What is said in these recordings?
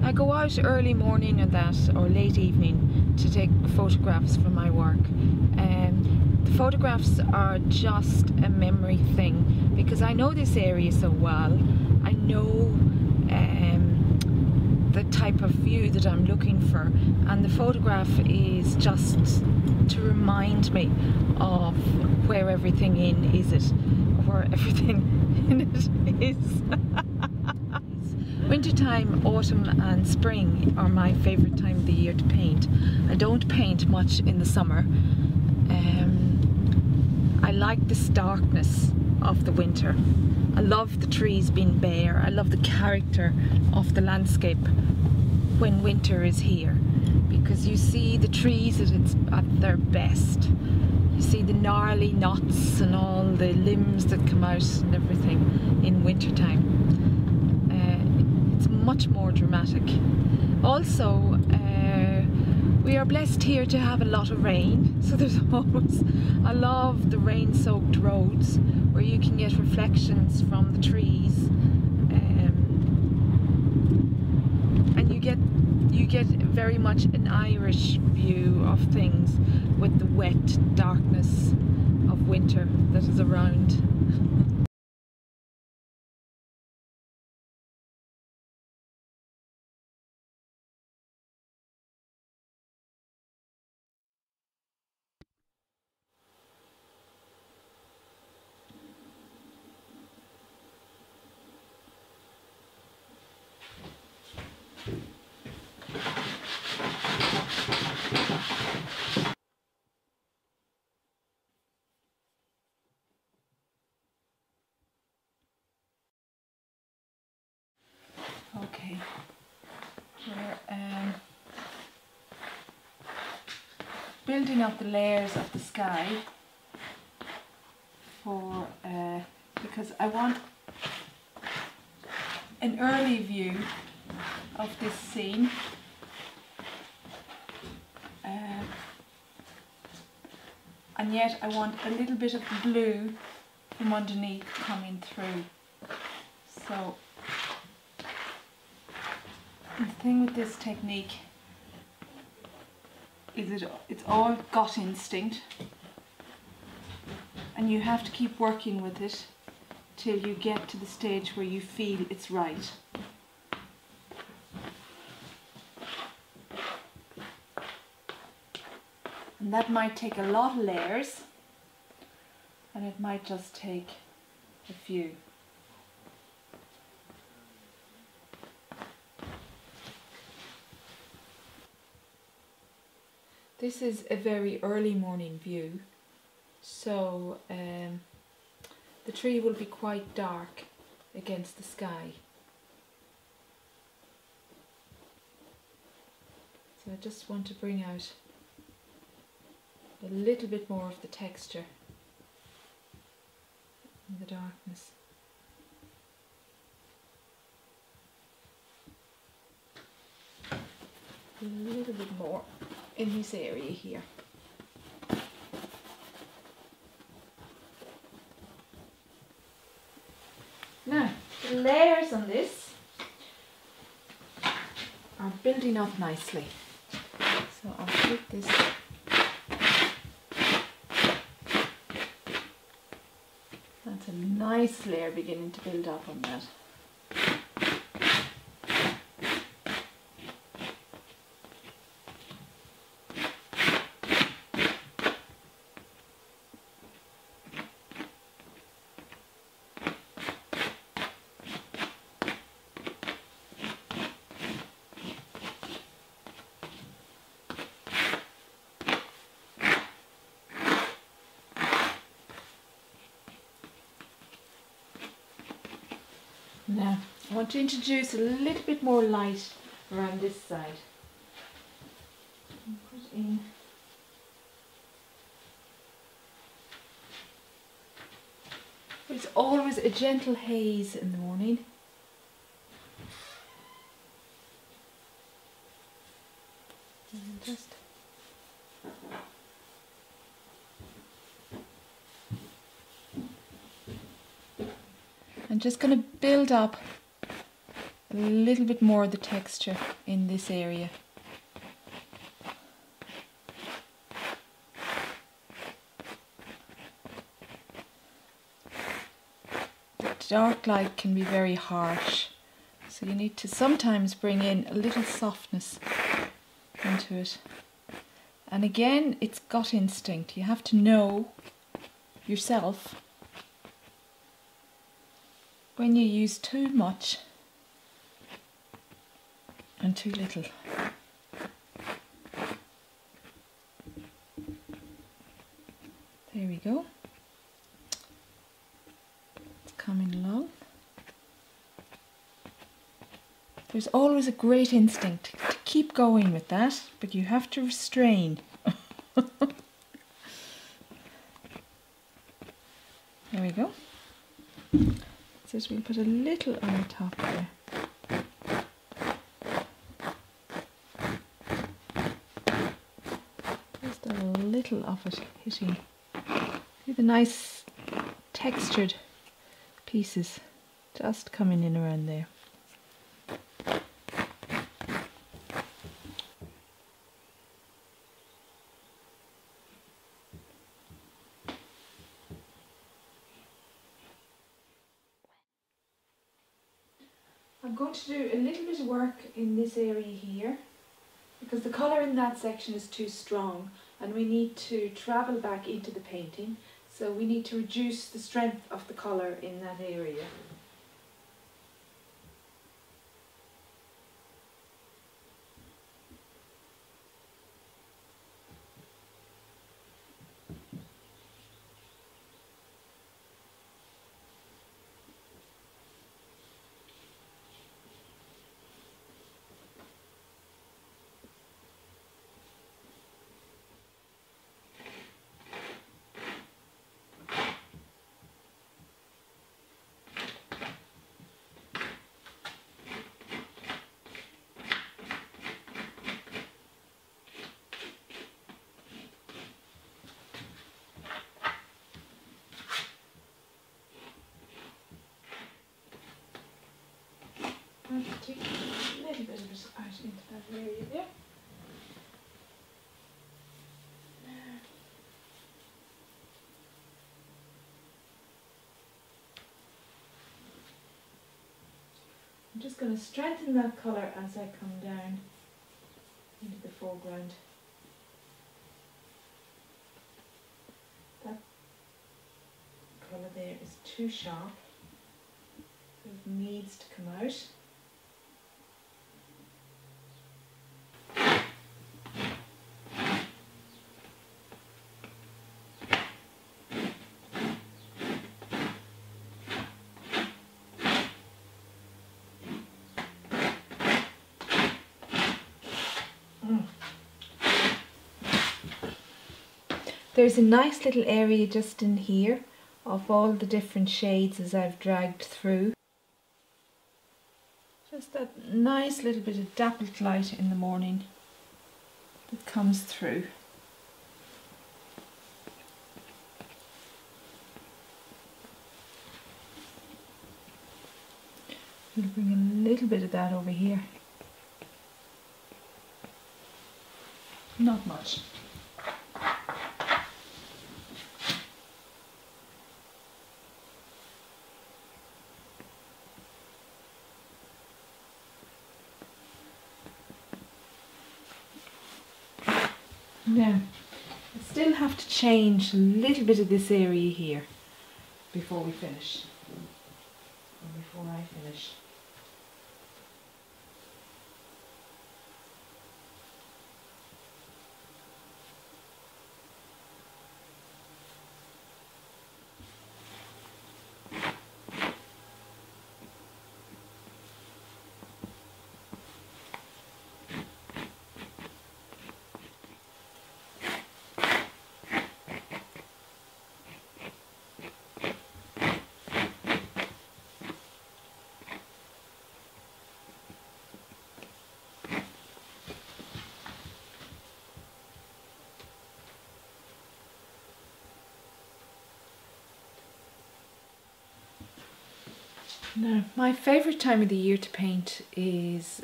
I go out early morning or that, or late evening, to take photographs for my work. The photographs are just a memory thing, because I know this area so well. I know the type of view that I'm looking for, and the photograph is just to remind me of where everything in is it, where everything in it is. Wintertime, autumn and spring are my favourite time of the year to paint. I don't paint much in the summer. I like this darkness of the winter. I love the trees being bare. I love the character of the landscape when winter is here, because you see the trees at their best. You see the gnarly knots and all the limbs that come out and everything in wintertime. It's much more dramatic. Also, we are blessed here to have a lot of rain, so there's always, I love the rain-soaked roads where you can get reflections from the trees, and you get very much an Irish view of things with the wet darkness of winter that is around. Okay, we're building up the layers of the sky for because I want an early view of this scene, and yet I want a little bit of the blue from underneath coming through. So the thing with this technique is it's all gut instinct, and you have to keep working with it till you get to the stage where you feel it's right. And that might take a lot of layers, and it might just take a few. This is a very early morning view, so the tree will be quite dark against the sky. So I just want to bring out a little bit more of the texture in the darkness. A little bit more in this area here. Now, the layers on this are building up nicely. So I'll put this. That's a nice layer beginning to build up on that. Now, I want to introduce a little bit more light around this side. And put in there's always a gentle haze in the morning. And just I'm just going to build up a a little bit more of the texture in this area. The dark light can be very harsh, so you need to sometimes bring in a little softness into it. And again, it's gut instinct. You have to know yourself when you use too much and too little. There we go. It's coming along. There's always a great instinct to keep going with that, but you have to restrain. There we go. So we'll put a little on the top there. Just a little of it hitting. See the nice textured pieces just coming in around there. I'm going to do a little bit of work in this area here because the colour in that section is too strong and we need to travel back into the painting, so we need to reduce the strength of the colour in that area. I'm going to take a little bit of it out into that area there. I'm just going to strengthen that colour as I come down into the foreground. That colour there is too sharp, so it needs to come out. There's a nice little area just in here of all the different shades as I've dragged through. Just that nice little bit of dappled light in the morning that comes through. We'll bring a little bit of that over here. Not much. Now, I still have to change a little bit of this area here before we finish, or before I finish. Now, my favourite time of the year to paint is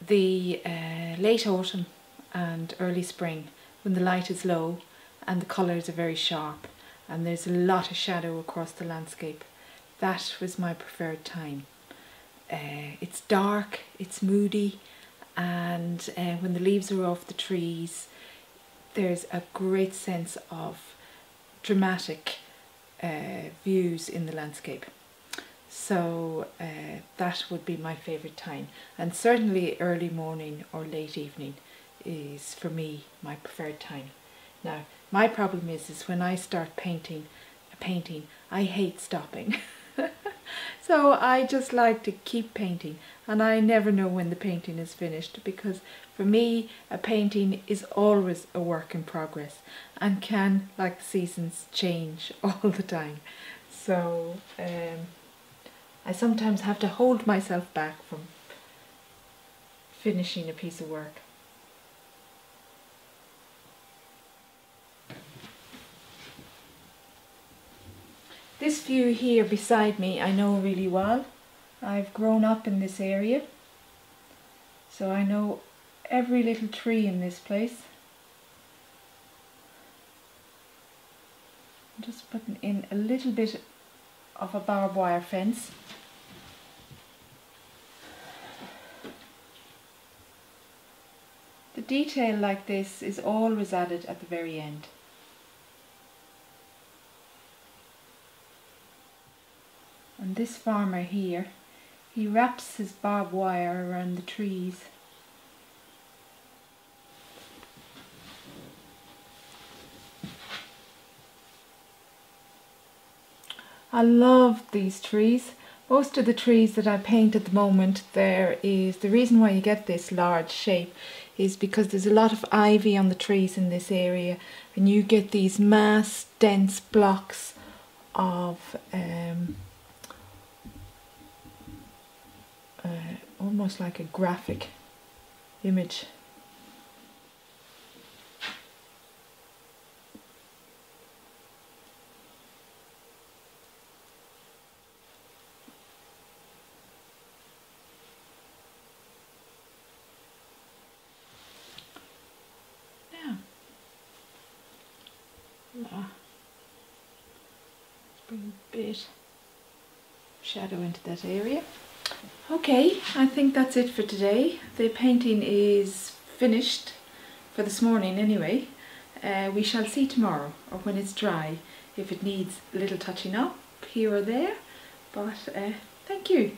the late autumn and early spring, when the light is low and the colours are very sharp and there's a lot of shadow across the landscape. That was my preferred time. It's dark, it's moody, and when the leaves are off the trees, there's a great sense of dramatic views in the landscape. So that would be my favourite time, and certainly early morning or late evening is for me my preferred time. Now my problem is when I start painting a painting, I hate stopping. So I just like to keep painting, and I never know when the painting is finished, because for me a painting is always a work in progress and can, like the seasons, change all the time. So I sometimes have to hold myself back from finishing a piece of work. This view here beside me I know really well. I've grown up in this area, so I know every little tree in this place. I'm just putting in a little bit of a barbed wire fence. The detail like this is always added at the very end. And this farmer here, he wraps his barbed wire around the trees. I love these trees. Most of the trees that I paint at the moment, the reason why you get this large shape is because there's a lot of ivy on the trees in this area, and you get these mass dense blocks of almost like a graphic image. Bring a bit of shadow into that area. Okay, I think that's it for today. The painting is finished for this morning anyway. We shall see tomorrow, or when it's dry, if it needs a little touching up here or there. But thank you.